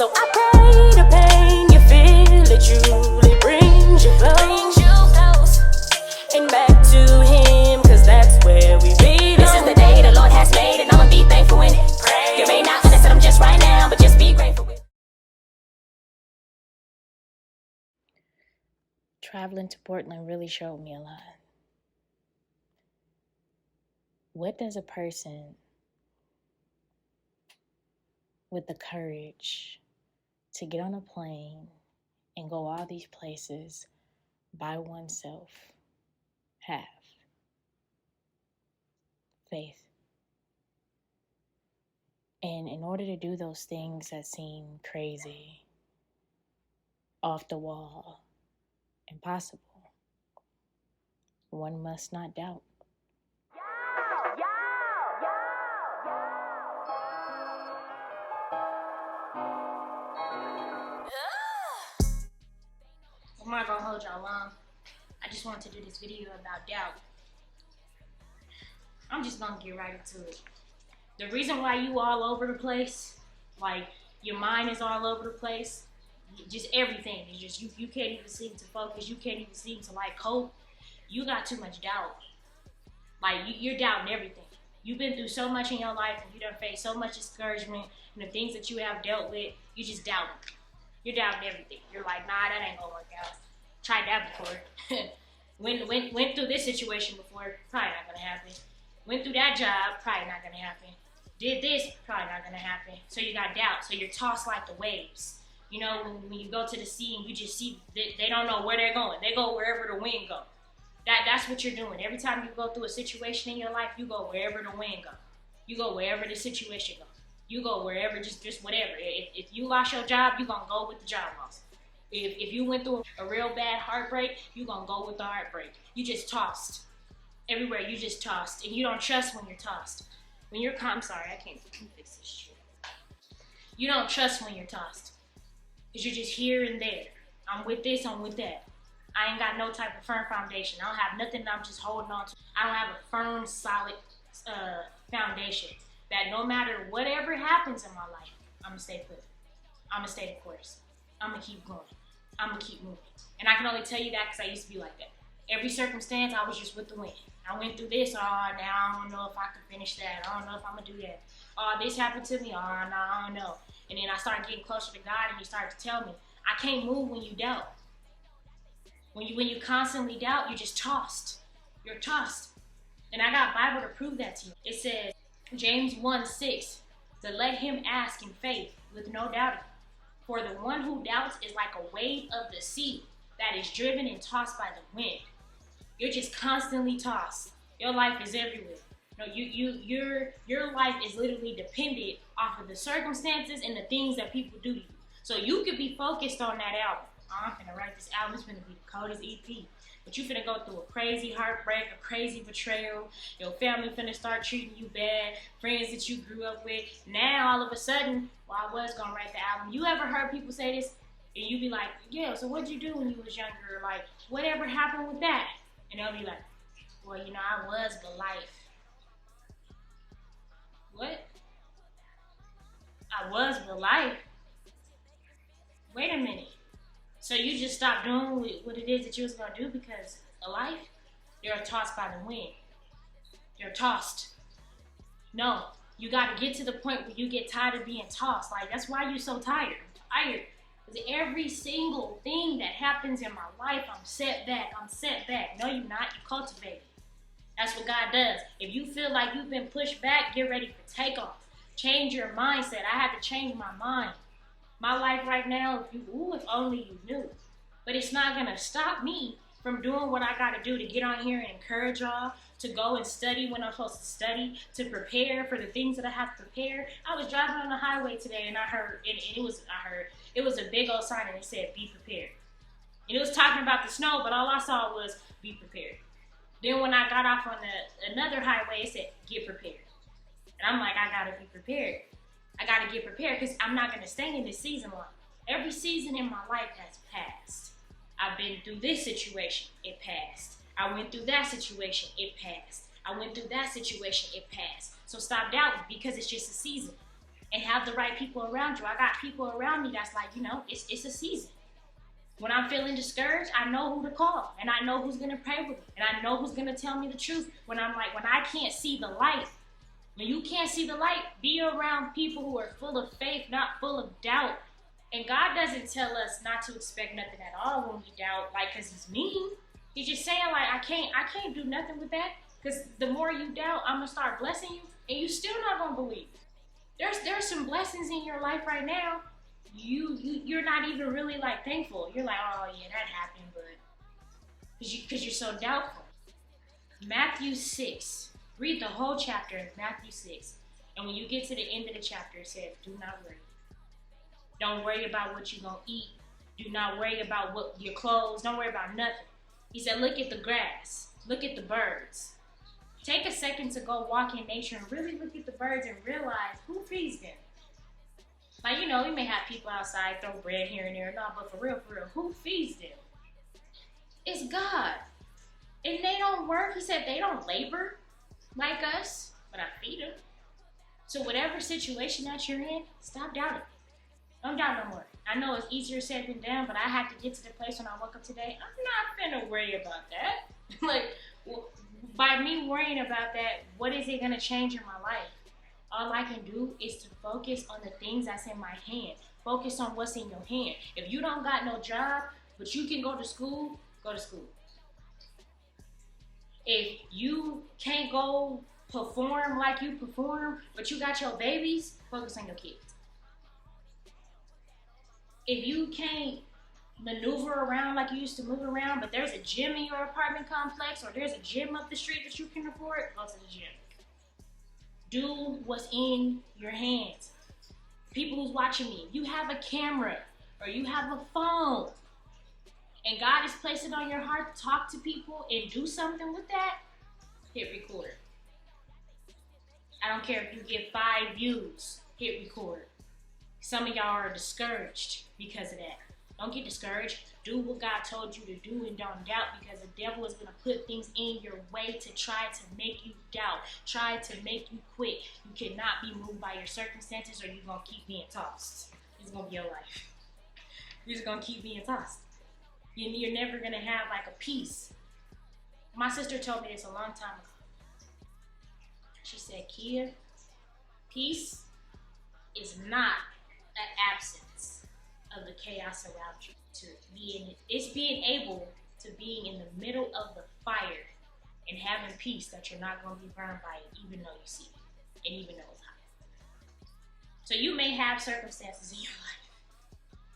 So I pray the pain you feel, it truly brings you close and back to him, cause that's where we belong. This is the day the Lord has made, and I'ma be thankful in it. Pray. You may not understand them just right now, but just be grateful with it. Traveling to Portland really showed me a lot. What does a person with the courage to get on a plane and go all these places by oneself have? Faith. And in order to do those things that seem crazy, off the wall, impossible, one must not doubt. I'm not gonna hold y'all long. I just wanted to do this video about doubt. I'm just gonna get right into it. The reason why you all over the place, like your mind is all over the place, just everything, it's just you can't even seem to focus, you can't even seem to like cope. You got too much doubt. Like you're doubting everything. You've been through so much in your life, and you done faced so much discouragement, and the things that you have dealt with, you just doubt them. You're doubting everything. You're like, nah, that ain't gonna work out. Tried that before. went through this situation before, probably not gonna happen. Went through that job, probably not gonna happen. Did this, probably not gonna happen. So you got doubt. So you're tossed like the waves. You know, when you go to the sea and you just see they don't know where they're going. They go wherever the wind goes. That's what you're doing. Every time you go through a situation in your life, you go wherever the wind goes. You go wherever the situation goes. You go wherever, just whatever. If you lost your job, you're going to go with the job loss. If you went through a real bad heartbreak, you're going to go with the heartbreak. You just tossed. Everywhere, you just tossed. And you don't trust when you're tossed. When you're I'm sorry, I can't fix this shit. You don't trust when you're tossed. Because you're just here and there. I'm with this, I'm with that. I ain't got no type of firm foundation. I don't have nothing that I'm just holding on to. I don't have a firm, solid foundation. That no matter whatever happens in my life, I'm going to stay put. I'm going to stay the course. I'm going to keep going. I'm going to keep moving. And I can only tell you that because I used to be like that. Every circumstance, I was just with the wind. I went through this. Oh, now I don't know if I can finish that. I don't know if I'm going to do that. Oh, this happened to me. Oh, no, I don't know. And then I started getting closer to God, and He started to tell me, I can't move when you doubt. When you constantly doubt, you're just tossed. You're tossed. And I got Bible to prove that to you. It says, James 1:6, to let him ask in faith with no doubting. For the one who doubts is like a wave of the sea that is driven and tossed by the wind. You're just constantly tossed. Your life is everywhere. Your life is literally dependent off of the circumstances and the things that people do to you. So you could be focused on that album. Oh, I'm finna write this album. It's finna be the coldest EP. But you finna go through a crazy heartbreak, a crazy betrayal. Your family finna start treating you bad. Friends that you grew up with. Now, all of a sudden, well, I was gonna write the album. You ever heard people say this? And you be like, yeah, so what'd you do when you was younger? Like, whatever happened with that? And they'll be like, well, you know, I was the life. What? I was the life? Wait a minute. So you just stopped doing what it is that you was going to do because of life? You're tossed by the wind. You're tossed. No, you got to get to the point where you get tired of being tossed. Like, that's why you're so tired. I'm tired. Because every single thing that happens in my life, I'm set back. I'm set back. No, you're not. You cultivate it. That's what God does. If you feel like you've been pushed back, get ready for takeoff. Change your mindset. I had to change my mind. My life right now, if only you knew. But it's not going to stop me from doing what I got to do to get on here and encourage y'all to go and study when I'm supposed to study, to prepare for the things that I have to prepare. I was driving on the highway today and I heard it was a big old sign and it said, be prepared. And it was talking about the snow, but all I saw was be prepared. Then when I got off on another highway, it said, get prepared. And I'm like, I got to be prepared. I got to get prepared because I'm not going to stay in this season long. Every season in my life has passed. I've been through this situation, it passed. I went through that situation, it passed. I went through that situation, it passed. So stop doubting because it's just a season. and have the right people around you. I got people around me that's like, it's a season. When I'm feeling discouraged, I know who to call, and I know who's going to pray with me, and I know who's going to tell me the truth. When I can't see the light, when you can't see the light, be around people who are full of faith, not full of doubt. And God doesn't tell us not to expect nothing at all when we doubt, because he's mean. He's just saying, I can't do nothing with that, because the more you doubt, I'm going to start blessing you, and you still not going to believe. There's some blessings in your life right now. You're not even really thankful. You're like, oh yeah, that happened, but because you're so doubtful. Matthew 6. Read the whole chapter in Matthew 6. And when you get to the end of the chapter, it says, do not worry. Don't worry about what you're going to eat. Do not worry about what your clothes. Don't worry about nothing. He said, look at the grass. Look at the birds. Take a second to go walk in nature and really look at the birds and realize who feeds them. We may have people outside throw bread here and there, but for real, who feeds them? It's God. And they don't work. He said they don't labor like us, but I feed them. So whatever situation that you're in, stop doubting. Don't doubt no more. I know it's easier said than done, but I had to get to the place when I woke up today. I'm not finna worry about that. By me worrying about that, what is it gonna change in my life? All I can do is to focus on the things that's in my hand. Focus on what's in your hand. If you don't got no job, but you can go to school, go to school. If you can't go perform like you perform, but you got your babies, focus on your kids. If you can't maneuver around like you used to move around, but there's a gym in your apartment complex, or there's a gym up the street that you can afford, go to the gym. Do what's in your hands. People who's watching me, you have a camera or you have a phone, and God has placed it on your heart to talk to people and do something with that, hit record. I don't care if you get 5 views, hit record. Some of y'all are discouraged because of that. Don't get discouraged. Do what God told you to do and don't doubt, because the devil is going to put things in your way to try to make you doubt, try to make you quit. You cannot be moved by your circumstances, or you're going to keep being tossed. It's going to be your life. You're just going to keep being tossed. You're never going to have a peace. My sister told me this a long time ago. She said, Kia, peace is not an absence of the chaos around you. It's being able to be in the middle of the fire and having peace that you're not going to be burned by it, even though you see it and even though it's hot. So you may have circumstances in your life,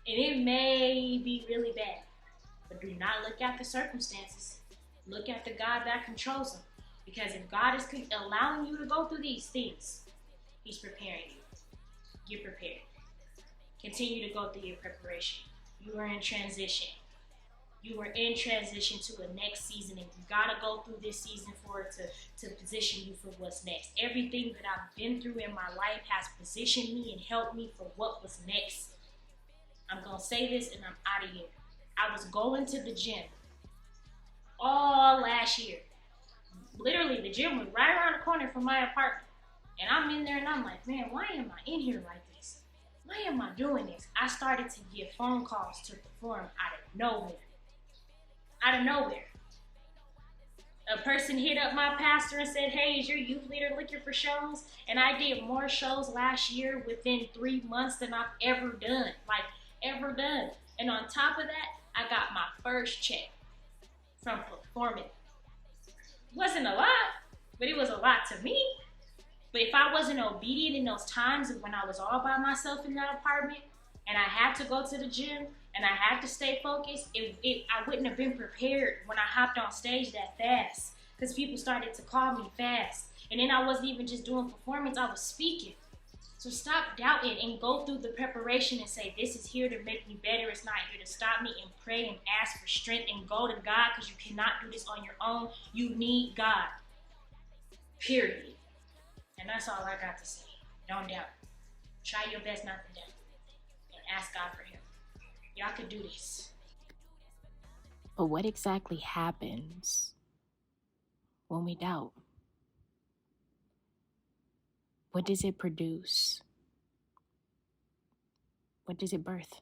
and it may be really bad, but do not look at the circumstances. Look at the God that controls them, because if God is allowing you to go through these things, he's preparing you. Get prepared. Continue to go through your preparation. You are in transition. You are in transition to a next season, and you gotta go through this season for it to position you for what's next. Everything that I've been through in my life has positioned me and helped me for what was next. I'm gonna say this and I'm out of here. I was going to the gym all last year. Literally, the gym was right around the corner from my apartment. And I'm in there and I'm like, man, why am I in here like this? Why am I doing this? I started to get phone calls to perform out of nowhere. Out of nowhere. A person hit up my pastor and said, hey, is your youth leader looking for shows? And I did more shows last year within 3 months than I've ever done. Ever done. And on top of that, I got my first check from performing. It wasn't a lot, but it was a lot to me. But if I wasn't obedient in those times when I was all by myself in that apartment and I had to go to the gym and I had to stay focused, I wouldn't have been prepared when I hopped on stage that fast, because people started to call me fast. And then I wasn't even just doing performance, I was speaking. So stop doubting and go through the preparation and say, this is here to make me better. It's not here to stop me, and pray and ask for strength and go to God, because you cannot do this on your own. You need God. Period. And that's all I got to say. Don't doubt. Try your best not to doubt. And ask God for help. Y'all can do this. But what exactly happens when we doubt? What does it produce? What does it birth?